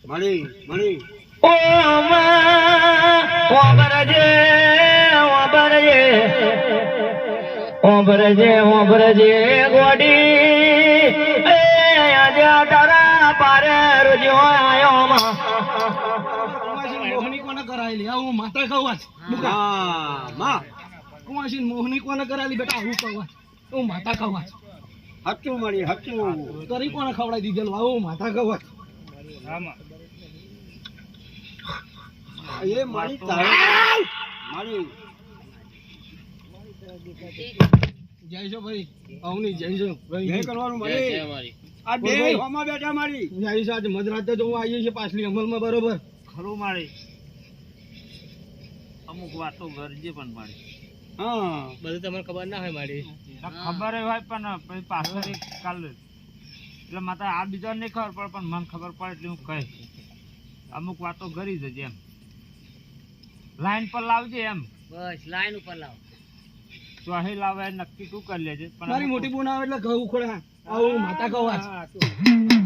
મળી મળી ઓ ઓબરજે ગોડી એ આજા તારા પારે રોજો આયો માં મોહની કોને કરાયેલી હું માતા કહું હા માં કુમાશી મોહની કોને કરાયેલી બેટા હું કહું હું માતા કહું હચ્ચું મળી હચ્ચું તરી કોને ખવડાવી દીધેલું હું માતા કહું એ મારી તારી મારી જઈશો ભાઈ આવની જઈશો જય કરવાનું મળી આ બે હોમાં બેઠા મારી જઈશો આજે મધરાતે તો હું આવી છે પાછલી અમલમાં બરોબર ખરું માળી અમુક વાતો ગરજે પણ માળી હા બધું તમને ખબર ના હોય મારી ખબર હોય પણ પછી પાછળ કાલ એટલે માતા આ બીજા નહીં ખબર પડે પણ મને ખબર પડે એટલે હું કહીશ અમુક વાતો કરી જજે એમ લાઈન પર લાવજે એમ બસ લાઈન ઉપર લાવ ચોહી લાવે નક્કી તું કરી લેજે પણ મારી મોટી બોન આવે એટલે ઘઉં ખોડા આવું માતા કહું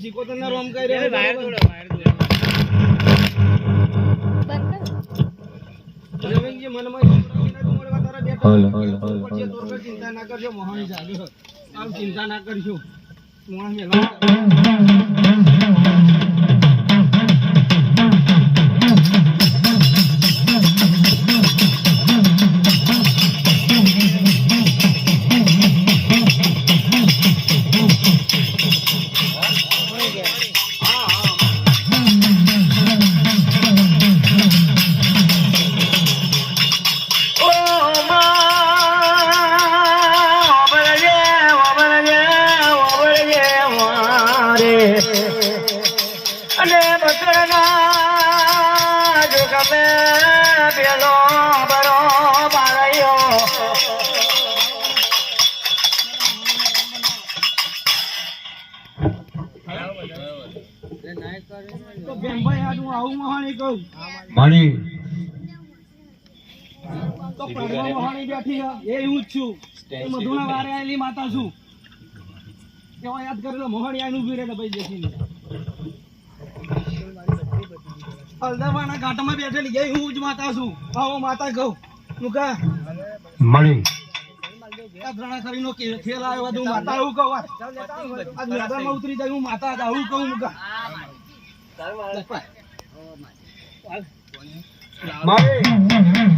શીખોતર ના રોમ કરી ચિંતા ના કરજો મોહન ચિંતા ના કરજો અને બકરના જો ગમે પેલો બરો બાળ્યો તો બેનભાઈ આ હું આવું મહાણી કહું મળી તો પરમા મહાણી બેઠી એ હું જ છું મધુના વારે આવેલી માતા છું એવા યાદ કરેલો મહાણી આવીને ઉભી રહે ભાઈ બેસીને હલદરવાના ઘાટમાં બેઠેલી એ હું જ માતા છું આવો માતા કહું મુકા મળી આ ઘણા ખરીનો ખેલ આવ્યો હું માતા એવું કહું આજ મેદાનમાં ઉતરી જાય હું માતા આવું કહું મુકા મળી